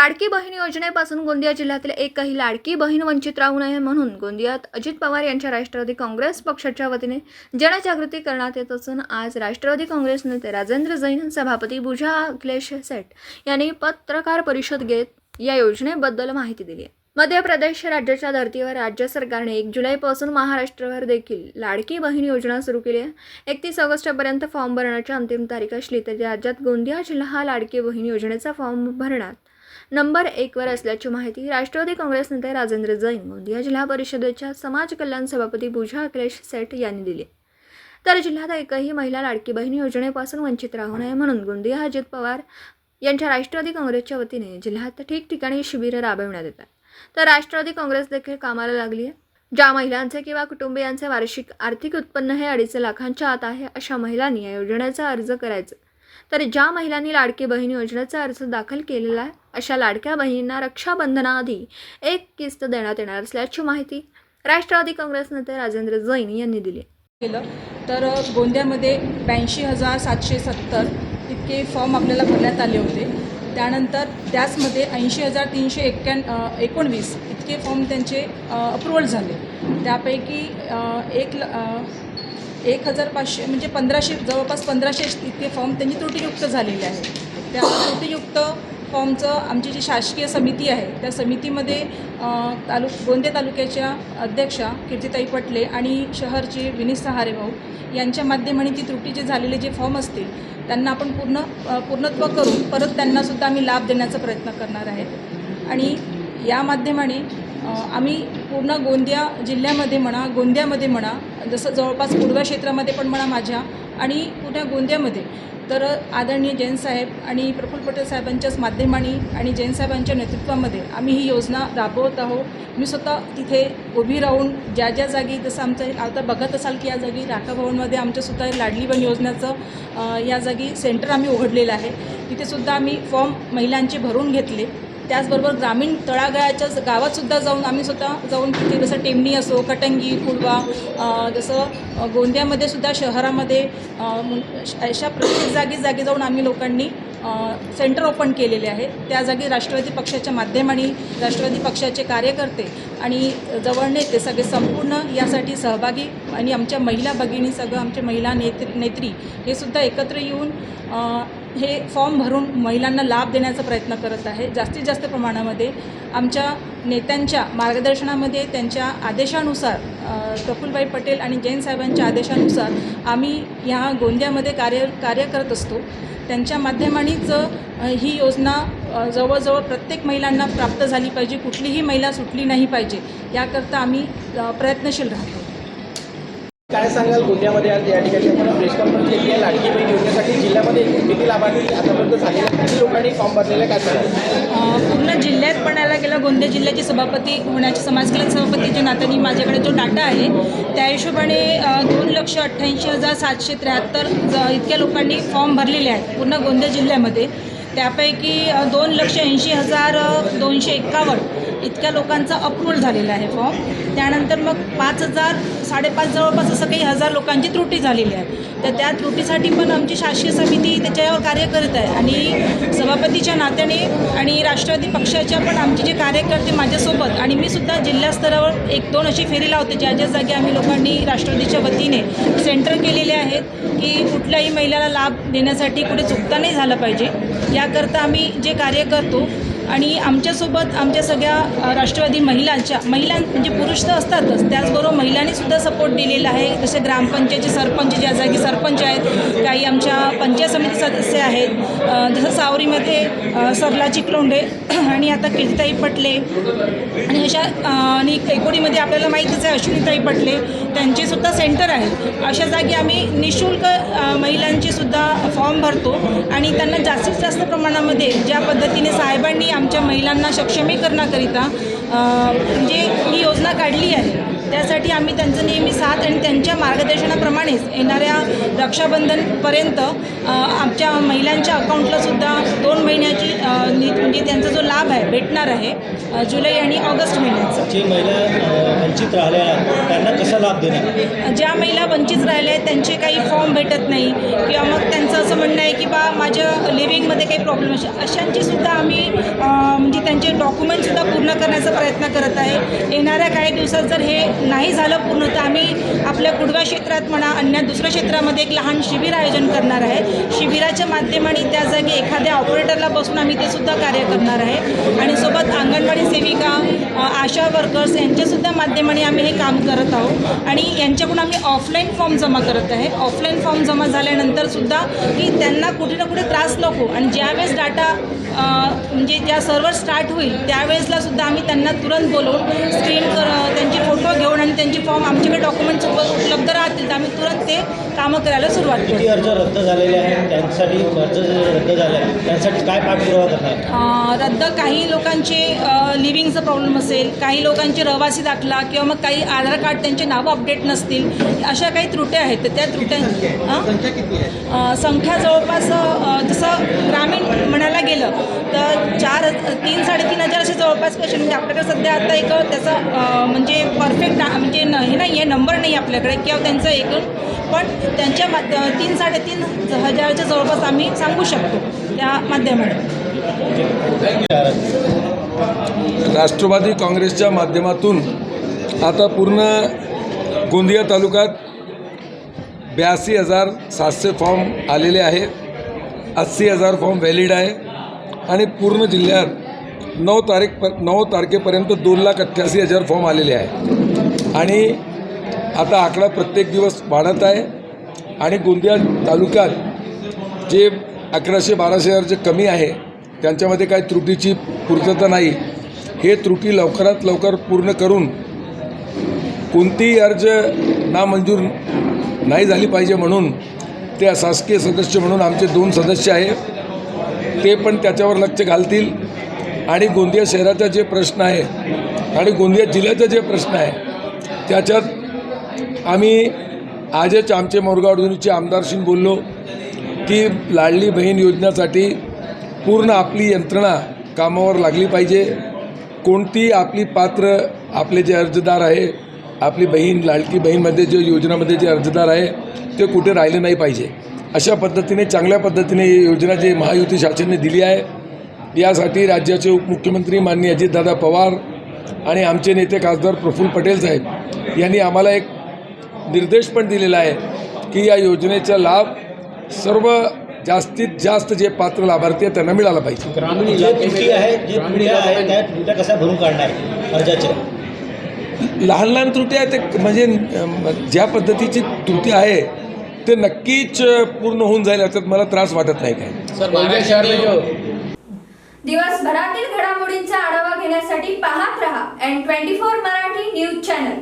लाडकी बहीण योजनेपासून गोंदिया जिल्ह्यातील एकही लाडकी बहीण वंचित राहू नये म्हणून गोंदियात अजित पवार यांच्या राष्ट्रवादी काँग्रेस पक्षाच्या वतीने जनजागृती करण्यात येत असून आज राष्ट्रवादी काँग्रेस नेते राजेंद्र जैन, सभापती पूजा अखिलेश सेठ यांनी पत्रकार परिषद घेत या योजनेबद्दल माहिती दिली. मध्य प्रदेश राज्याच्या धर्तीवर राज्य सरकारने 1 जुलैपासून महाराष्ट्रावर देखील लाडकी बहीण योजना सुरू केली आहे. 31 ऑगस्टपर्यंत फॉर्म भरण्याची अंतिम तारीख असली तरी राज्यात गोंदिया जिल्हा हा लाडकी बहीण योजनेचा फॉर्म भरण्यात नंबर 1 वर असल्याची माहिती राष्ट्रवादी काँग्रेस नेते राजेंद्र जैन, गोंदिया जिल्हा परिषदेच्या समाज कल्याण सभापती पूजा अखिलेश सेठ यांनी दिली. तर जिल्ह्यात एकही महिला लाडकी बहीण योजनेपासून वंचित राहू नये म्हणून गोंदिया अजित पवार यांच्या राष्ट्रवादी काँग्रेसच्या वतीने जिल्ह्यात ठिकठिकाणी शिबिरं राबविण्यात येतात. तर राष्ट्रवादी काँग्रेस देखील कामाला लागली आहे. ज्या महिलांचे किंवा कुटुंबियांचे वार्षिक आर्थिक उत्पन्न हे 2.5 लाखांच्या आत आहे अशा महिलांनी या योजनेचा अर्ज करायचा. तर ज्या महिलांनी लाडकी बहीण योजनेचा अर्ज दाखल केलेला आहे अशा लाडक्या बहिणींना रक्षाबंधनाआधी 1 किस्त देण्यात येणार असल्याची माहिती राष्ट्रवादी काँग्रेस नेते राजेंद्र जैन यांनी दिली. तर गोंदियामध्ये 82,770 इतके फॉर्म आपल्याला भरण्यात आले होते. त्यानंतर त्याचमध्ये 80,319 इतके फॉर्म त्यांचे अप्रूव्हल झाले. त्यापैकी 1,500 म्हणजे 1500 जवळपास 1500 इतके फॉर्म त्यांनी त्रुटीयुक्त झालेले आहेत. त्या त्रुटीयुक्त फॉर्मचं आमची जी शासकीय समिती आहे त्या समितीमध्ये गोंदिया तालुक्याच्या अध्यक्षा कीर्तिताई पटले आणि शहरचे विनीत सहारे भाऊ यांच्या माध्यमाने ती त्रुटीचे झालेले जे फॉर्म असतील त्यांना आपण पूर्णत्व करून परत त्यांनासुद्धा आम्ही लाभ देण्याचा प्रयत्न करणार आहे. आणि या माध्यमाने आम्ही पूर्ण गोंदिया जिल्ह्यामध्ये म्हणा, गोंदियामध्ये म्हणा, जसं जवळपास पूर्व क्षेत्रामध्ये पण म्हणा माझ्या आणि पुण्या गोंदियामध्ये तर आदरणीय जैन साहेब आणि प्रफुल्ल पटेल साहेबांच्याच माध्यमाने आणि जैन साहेबांच्या नेतृत्वामध्ये आम्ही ही योजना राबवत आहोत. मी स्वतः तिथे उभी राहून ज्या ज्या जागी जसं आमचं आता बघत असाल की या जागी राखा भवनमध्ये आमच्यासुद्धा लाडली बहीण योजनेचं या जागी सेंटर आम्ही उघडलेलं आहे. तिथेसुद्धा आम्ही फॉर्म महिलांचे भरून घेतले. त्याचबरोबर ग्रामीण तळागाळाच्या गावातसुद्धा जाऊन आम्ही स्वतः जाऊन तिथे जसं टेमणी असो, कटंगी, फुलवा, जसं गोंदियामध्ये सुद्धा शहरामध्ये अशा प्रत्येक जागी जाऊन आम्ही लोकांनी सेंटर ओपन केलेले आहे. त्या जागी राष्ट्रवादी पक्षाच्या माध्यमाने राष्ट्रवादी पक्षाचे कार्यकर्ते आणि जवळ नेते सगळे संपूर्ण यासाठी सहभागी आणि आमच्या महिला भगिनी सगळं आमच्या महिला नेत्री हे सुद्धा एकत्र येऊन हे फॉर्म भरून महिलांना लाभ देण्याचा प्रयत्न करत आहे. जास्तीत जास्त प्रमाणामध्ये आमच्या नेत्यांच्या मार्गदर्शनामध्ये त्यांच्या आदेशानुसार प्रफुल्लभाई पटेल आणि जैन साहेबांच्या आदेशानुसार आम्ही ह्या गोंदियामध्ये कार्य करत असतो. त्यांच्या माध्यमानेच ही योजना जवळजवळ प्रत्येक महिलांना प्राप्त झाली पाहिजे, कुठलीही महिला सुटली नाही पाहिजे याकरता आम्ही प्रयत्नशील राहतो. काय सांगाल गोंदियामध्ये आज या ठिकाणी आपण प्रेस कॉन्फरन्स केली आहे. लाडकी बहीण योजनेसाठी जिल्ह्यामध्ये किती लाभार्थी आतापर्यंत झालेले, किती लोकांनी फॉर्म भरलेले काय सांगाल? पूर्ण जिल्ह्यात पणाला गेला गोंदिया जिल्ह्याचे सभापती होण्याचे समाज कल्याण सभापतीच्या नात्याने माझ्याकडे जो डाटा आहे त्या हिशोबाने 2,88,773 इतक्या लोकांनी फॉर्म भरलेले आहेत पूर्ण गोंदिया जिल्ह्यामध्ये. त्यापैकी 2,80,251 इतक्या लोकांचा अप्रूव्हल झालेला आहे फॉर्म. त्यानंतर मग 5,000-5,500 जवळपास असं काही 1,000 लोकांची त्रुटी झालेली आहे. तर त्या त्रुटीसाठी पण आमची शासकीय समिती त्याच्यावर कार्य करत आहे आणि सभापतीच्या नात्याने आणि राष्ट्रवादी पक्षाच्या पण आमचे जे कार्यकर्ते माझ्यासोबत आणि मी सुद्धा जिल्हा स्तरावर 1-2 अशी फेरी लावते ज्या ज्या जागी आम्ही लोकांनी राष्ट्रवादीच्या वतीने सेंटर केलेले आहेत की कुठल्याही महिलाला लाभ देण्यासाठी कुठे चुकता नाही झालं पाहिजे याकरता आम्ही जे कार्य करतो. आणि आमच्यासोबत आमच्या सगळ्या राष्ट्रवादी महिला म्हणजे पुरुष तर असतातच, त्याचबरोबर महिलांनीसुद्धा सपोर्ट दिलेला आहे. जसे ग्रामपंचायतचे सरपंच ज्या जागी सरपंच आहेत, काही आमच्या पंचायत समिती सदस्य आहेत, जसं सावरीमध्ये सरला चिकलोंडे आणि आता कीर्तिताई पटले आणि अशा आणि एकोडीमध्ये आपल्याला माहितीच आहे अश्विनीताई पटले त्यांचेसुद्धा सेंटर आहेत. अशा जागी आम्ही निःशुल्क महिलांचेसुद्धा फॉर्म भरतो आणि त्यांना जास्तीत जास्त प्रमाणामध्ये ज्या पद्धतीने साहेबांनी आमच्या महिलांना सक्षमीकरणाकरिता म्हणजे ही योजना काढली आहे त्यासाठी आम्ही त्यांचं नेहमी साथ आणि त्यांच्या मार्गदर्शनाप्रमाणेच येणाऱ्या रक्षाबंधनपर्यंत आमच्या महिलांच्या अकाउंटलासुद्धा 2 महिन्याची म्हणजे त्यांचा जो लाभ आहे भेटणार आहे जुलै आणि ऑगस्ट महिन्याचा. जी महिला वंचित राहिल्या त्यांना कसा लाभ देणार? ज्या महिला वंचित राहिल्या आहेत त्यांचे काही फॉर्म भेटत नाही किंवा मग त्यांचं असं म्हणणं आहे की बा माझ्या लिव्हिंगमध्ये काही प्रॉब्लेम अशांचीसुद्धा आम्ही म्हणजे डॉक्युमेंटसुद्धा पूर्ण करण्याचा प्रयत्न करत आहे. येणाऱ्या काही दिवसात जर हे नाही झालं पूर्ण तर आम्ही आपल्या कुडवा क्षेत्रात म्हणा अन्य दुसऱ्या क्षेत्रामध्ये एक लहान शिबिर आयोजन करणार आहे. शिबिराच्या माध्यमाने त्या जागी एखाद्या ऑपरेटरला बसून आम्ही ते सुद्धा कार्य करणार आहे आणि सोबत अंगणवाडी सेविका, आशा वर्कर्स यांच्यासुद्धा माध्यमाने आम्ही हे काम करत आहोत आणि यांच्याकडून आम्ही ऑफलाईन फॉर्म जमा करत आहे. ऑफलाईन फॉर्म जमा झाल्यानंतरसुद्धा की त्यांना कुठे ना कुठे त्रास नको आणि ज्यावेळेस डाटा म्हणजे ज्या सर्व्हर स्टार्ट होईल त्यावेळेसला सुद्धा आम्ही त्यांना तुरंत बोलवून त्यांचे फोटो घेऊन आणि त्यांचे फॉर्म आमच्याकडे डॉक्युमेंट्स उपलब्ध राहतील तर आम्ही तुरंत ते कामं करायला सुरुवात करू. किती अर्ज रद्द झालेले आहेत त्यांसाठी अर्ज जे रद्द झाले आहेत त्यांसाठी काय पाठपुरावा करणार? रद्द काही लोकांचे लिव्हिंगचा प्रॉब्लेम असेल, काही लोकांचे रहिवासी दाखला किंवा मग काही आधार कार्ड त्यांचे नावं अपडेट नसतील, अशा काही त्रुट्या आहेत. तर त्या त्रुट्या संख्या जवळपास जसं ग्रामीण म्हणायला गेलं तर 3-3.5 हजार असे जवळपास पेशंट म्हणजे आपल्याकडे सध्या आता एक त्याचा म्हणजे परफेक्ट म्हणजे हे नाही आहे नंबर नाही आपल्याकडे किंवा त्यांचं एकूण पण त्यांच्या 3-3.5 हजाराच्या जवळपास आम्ही सांगू शकतो त्या माध्यमातून. राष्ट्रवादी काँग्रेसच्या माध्यमातून आता पूर्ण गोंदिया तालुक्यात 82,700 फॉर्म आलेले आहेत. 80,000 फॉर्म व्हॅलिड आहे आणि पूर्ण जिल्ह्यात 9 तारखेपर्यंत 2,88,000 फॉर्म आलेले आहेत आणि आता आकडा प्रत्येक दिवस वाढत आहे आणि गोंदिया तालुक्यात जे 1100-1200 अर्ज कमी आहे त्यांच्यामध्ये काही त्रुटीची पूर्तता नाही. हे त्रुटी लवकरात लवकर पूर्ण करून कोणतीही अर्ज नामंजूर नाही झाली पाहिजे म्हणून ते अशासकीय सदस्य म्हणून आमचे 2 सदस्य आहे ते पण त्याच्यावर लक्ष घालतील आणि गोंदिया शहराचा जे प्रश्न आहे आणि गोंदिया जिल्ह्याचा जे प्रश्न आहे त्याच्यात आम्ही आजच आमचे मोरगाव अडचणीचे आमदारशी बोललो की लाडली बहीण योजनेसाठी पूर्ण आपली यंत्रणा कामावर लागली पाहिजे. कोणती आपली पात्र आपले जे अर्जदार आहे आपली बहीण लाडकी बहीणमध्ये जे योजनामध्ये जे अर्जदार आहे ते कुठे राहिले नाही पाहिजे. अशा पद्धतीने चांगल्या पद्धतीने ही योजना जी महायुती शासनाने दिली आहे यासाठी राज्याचे उपमुख्यमंत्री माननीय अजितदादा पवार आणि आमचे नेते खासदार प्रफुल्ल पटेल साहेब यांनी आम्हाला एक निर्देश पण दिलेला आहे की या योजनेचा लाभ सर्व जास्तीत जास्त जे पात्र लाभार्थी आहेत त्यांना मिळाला पाहिजे. ग्रामीण जे त्रुटी आहे जे त्रुट्या आहेत त्या त्रुट्या कशा भरून काढणार अर्जाच्या? लहान लहान त्रुटी आहेत ते म्हणजे ज्या पद्धतीची त्रुटी आहे ते नक्कीच पूर्ण होऊन जाईल याच्यात मला त्रास वाटत नाही काय. सर गोंदिया शहर में जो दिवसभरातील घडामोडींचा आढावा घेण्यासाठी पाहत रहा N24 मराठी न्यूज चॅनल.